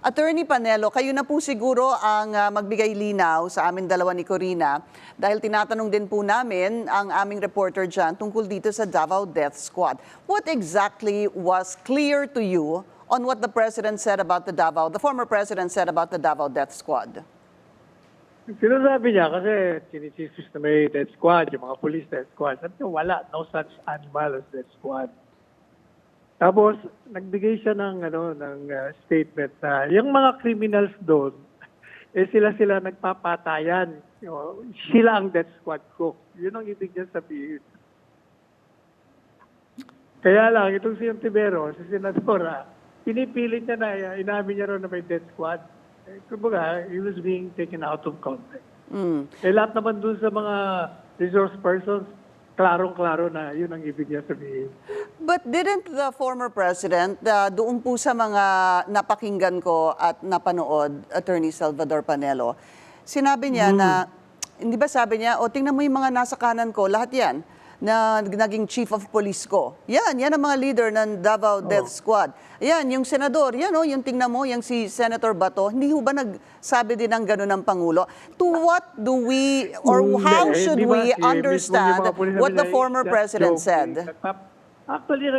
Attorney Panelo, kayo na po siguro ang magbigay linaw sa amin dalawa ni Corina dahil tinatanong din po namin ang aming reporter dyan tungkol dito sa Davao Death Squad. What exactly was clear to you on what the president said about the former president said about the Davao Death Squad? Sinasabi niya kasi chinichismis na may death squad, yung mga police death squad. Sabi niya, wala, no such animal as death squad. Tapos, nagbigay siya ng statement na yung mga criminals doon, sila nagpapatayan. Sila ang death squad ko. Yun ang ibig niya sabihin. Kaya lang, itong si Ontiveros, si Senadora, pinipilit niya na, inamin niya rin na may death squad. Kumbaga, he was being taken out of context. Lahat naman dun sa mga resource persons, klarong-klaro na yun ang ibig niya sabihin. But didn't the former president, doon po sa mga napakinggan ko at napanood, Attorney Salvador Panelo, sinabi niya na, hindi ba sabi niya, tingnan mo yung mga nasa kanan ko, lahat yan, na naging chief of police ko. Yan ang mga leader ng Davao Death Squad. Yan, yung senador, yung tingnan mo, yung si Senator Bato, hindi ho ba nagsabi din ng gano'n ng Pangulo? To what do we, or how should we understand what the former president said? Actually,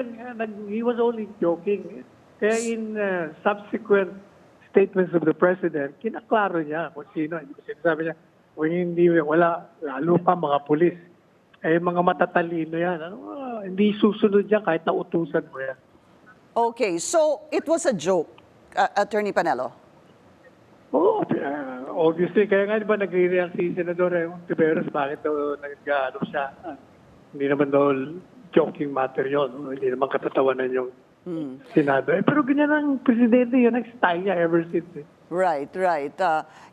he was only joking. Kaya in subsequent statements of the president, kinaklaro niya kung sino. Sinasabi niya, kung hindi, wala, lalo pa mga pulis. Mga matatalino yan. Hindi susunod yan kahit nautusan mo yan. Okay, so it was a joke, Attorney Panelo? Oo, obviously. Kaya nga, di ba, nagre-react si Senador Ontiveros, bakit daw nag-ano siya? Hindi naman daw joking matter yun. Hindi naman katatawanan yung Senado. Pero ganyan ang presidente, yun ang style niya ever since. Right.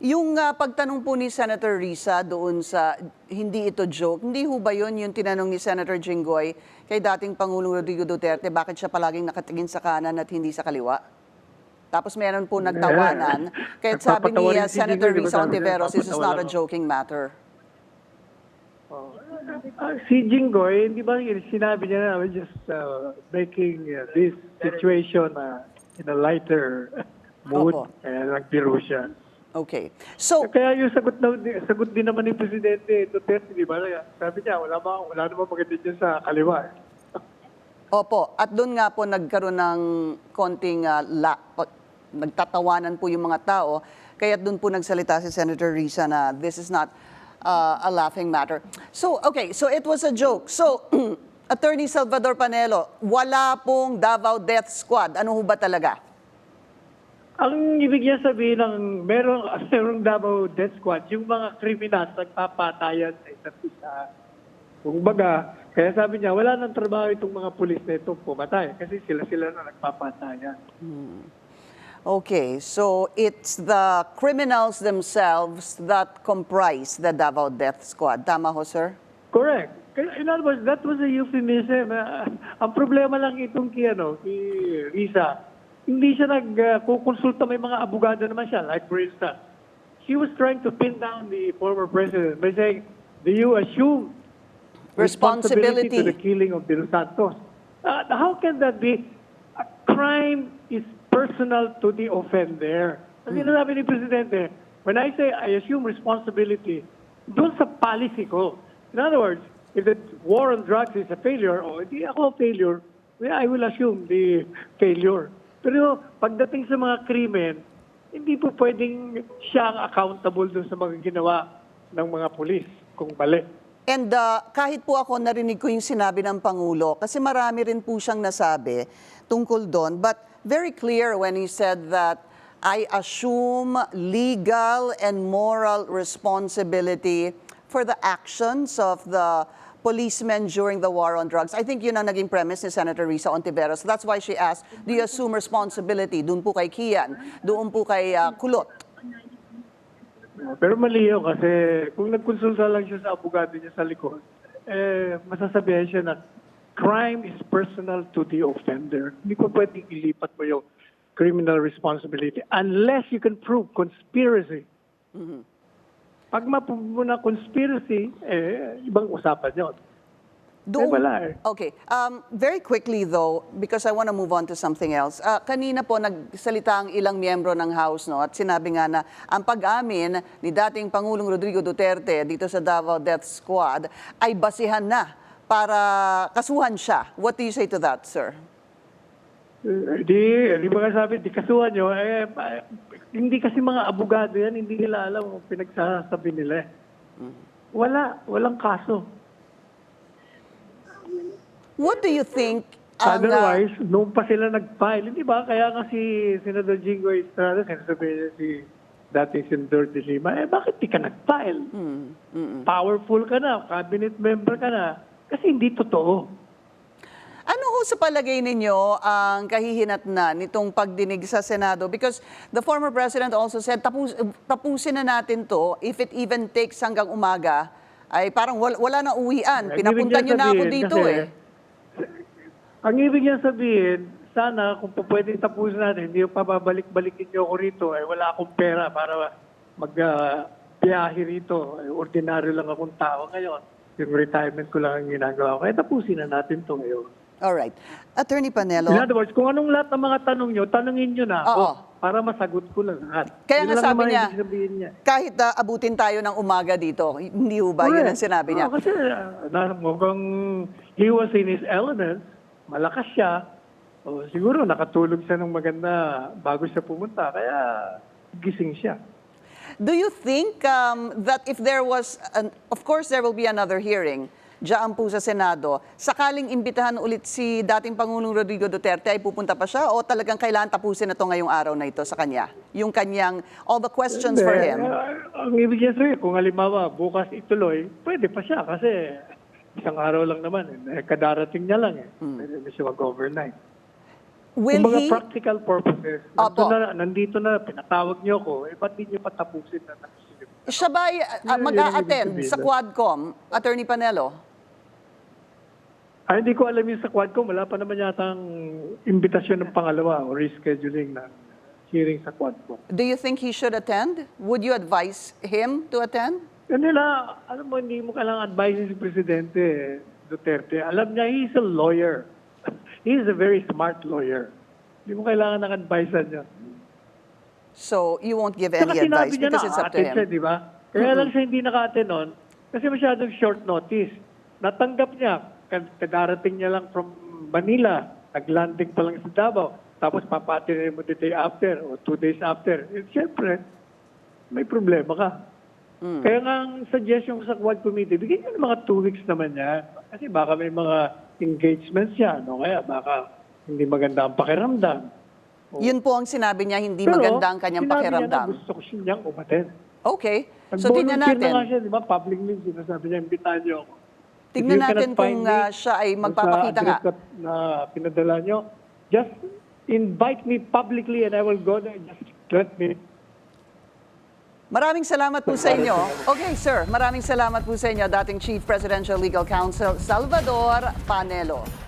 Yung pagtanong po ni Senator Risa doon sa hindi ito joke, hindi ho ba yun yung tinanong ni Senator Jinggoy kay dating Pangulong Rodrigo Duterte, bakit siya palaging nakatingin sa kanan at hindi sa kaliwa? Tapos meron po nagtawanan. Kaya sabi ni Senator Risa Ontiveros, this is not a joking matter. Si Jinggoy, di ba sinabi niya na, we're just making this situation in a lighter mood. Kaya nagbiro siya. Okay. So, kaya yung sagot din naman ni Presidente Duterte, di ba? Sabi niya, wala naman maganda dyan sa kaliwa. Opo. At doon nga po nagkaroon ng konting nagtatawanan po yung mga tao. Kaya doon po nagsalita si Senator Risa na this is not a laughing matter. So, okay. So, it was a joke. So, Attorney Salvador Panelo, wala pong Davao Death Squad. Ano ho ba talaga? Ang ibig niya sabihin ng merong Davao Death Squad, yung mga kriminal nagpapatayan sa isa't isa. Kumbaga, kaya sabi niya, wala nang trabaho itong mga pulis na itong pumatay kasi sila na nagpapatayan. Okay, so it's the criminals themselves that comprise the Davao Death Squad. Tama ho, sir? Correct. In other words, that was a euphemism. Ang problema lang itong ki Risa, hindi siya nagkukonsulta, may mga abogado naman siya. Like for instance, she was trying to pin down the former president by saying, do you assume responsibility to the killing of De Los Santos? How can that be? A crime is personal to the offender. Kasi sinasabi ni Presidente, when I say I assume responsibility, doon sa policy ko. In other words, if the war on drugs is a failure, o hindi ako a failure, I will assume the failure. Pero pagdating sa mga krimen, hindi po pwedeng siya ang accountable dun sa mga ginawa ng mga pulis kung mali. And kahit po ako narinig ko yung sinabi ng Pangulo, kasi marami rin po siyang nasabi tungkol doon, but very clear when he said that I assume legal and moral responsibility for the actions of the policemen during the war on drugs. I think yun ang naging premise ni Senator Risa Ontiveros. That's why she asked, do you assume responsibility? Doon po kay Kian, doon po kay Kulot. Pero mali yun kasi kung nagkonsulta lang siya sa abogado niya sa likod, masasabihan siya na crime is personal to the offender. Hindi ko pwedeng ilipat mo yung criminal responsibility unless you can prove conspiracy. Pag mapupo na conspiracy, ibang usapan yun. wala eh. Okay. Very quickly though, because I want to move on to something else. Kanina po nagsalita ang ilang miyembro ng House, no, at sinabi nga na ang pag-amin ni dating Pangulong Rodrigo Duterte dito sa Davao Death Squad ay basihan na para kasuhan siya. What do you say to that, sir? Di ba sabi, di kasuhan nyo, hindi kasi mga abogado yan, hindi nila alam ang pinagsasabi nila. Walang kaso. What do you think ang... Otherwise, noong pa sila nag-file, hindi ba? Kaya nga si Senador Jingo Estrada, sinasabi niya si dating Senador De Lima, bakit di ka nag-file? Powerful ka na, cabinet member ka na, kasi hindi totoo. Ano ho sa palagay ninyo ang kahihinatnan nitong pagdinig sa Senado? Because the former president also said, tapusin na natin to, if it even takes hanggang umaga, ay parang wala na uwian. Pinapunta nyo na ako dito eh. Ang ibig niya sabihin, sana kung pwedeng tapusin natin, hindi yung pababalik-balikin niyo ako rito, wala akong pera para mag-biyahe rito. Ordinaryo lang akong tao ngayon. Yung retirement ko lang ang ginagawa ko. Kaya tapusin na natin to ngayon. Alright. Attorney Panelo. In other words, kung anong lahat ng mga tanong nyo, tanongin nyo na ako Oo. para masagot ko lang lahat. Kaya Yun nga lang sabi naman niya, ibig sabihin niya. kahit abutin tayo ng umaga dito, hindi ho ba yun ang sinabi niya? Kasi mukhang he was in his element, malakas siya, siguro nakatulog siya ng maganda bago siya pumunta, kaya gising siya. Do you think that if there was, of course there will be another hearing, diyan po sa Senado, sakaling imbitahan ulit si dating Pangulong Rodrigo Duterte, ay pupunta pa siya o talagang kailangan tapusin na ito ngayong araw na ito sa kanya? Yung kanyang, all the questions for him. Ang ibig niya sabihin, kung halimbawa bukas ituloy, pwede pa siya kasi isang araw lang naman. Kadarating niya lang eh. Pwede siya mag-overnight. Will Kung mga he? practical purposes, Opo. nandito na, pinatawag niyo ko, ba't di niyo patapusin na nakisilip? Siya ba mag-a-attend sa Quadcom, Attorney Panelo? Hindi ko alam yung sa Quadcom. Wala pa naman yata ang imbitasyon ng pangalawa o rescheduling ng hearing sa Quadcom. Do you think he should attend? Would you advise him to attend? Kanila, alam mo, hindi mo kailangan advise si Presidente Duterte. Alam niya, he's a lawyer. He's a very smart lawyer. Hindi mo kailangan ng advice niya. So you won't give any advice because it's up to siya, him. di ba? Kaya lang siya hindi naka-attend nun kasi masyadong short notice. Natanggap niya, kadarating niya lang from Manila, nag-landing pa lang sa Davao, tapos papatinin mo the day after o 2 days after. Siyempre, may problema ka. Kaya nga ang suggestion ko sa Quad Committee, bigyan niyo ng mga 2 weeks naman yan. Kasi baka may mga engagements yan, o kaya baka hindi maganda ang pakiramdam. Yun po ang sinabi niya, hindi maganda ang kanyang sinabi pakiramdam. niya na gusto ko siyang umaten. Okay. So tingnan Nag-volunteer na nga natin. siya, di ba? Public means, sinasabi niya, imbitahan niyo ako. Tingnan If you natin cannot find kung me siya ay magpapakita sa nga. address na pinadala niyo, just invite me publicly and I will go there. Just let me. Maraming salamat po sa inyo. Okay, sir. Maraming salamat po sa inyo, dating Chief Presidential Legal Counsel Salvador Panelo.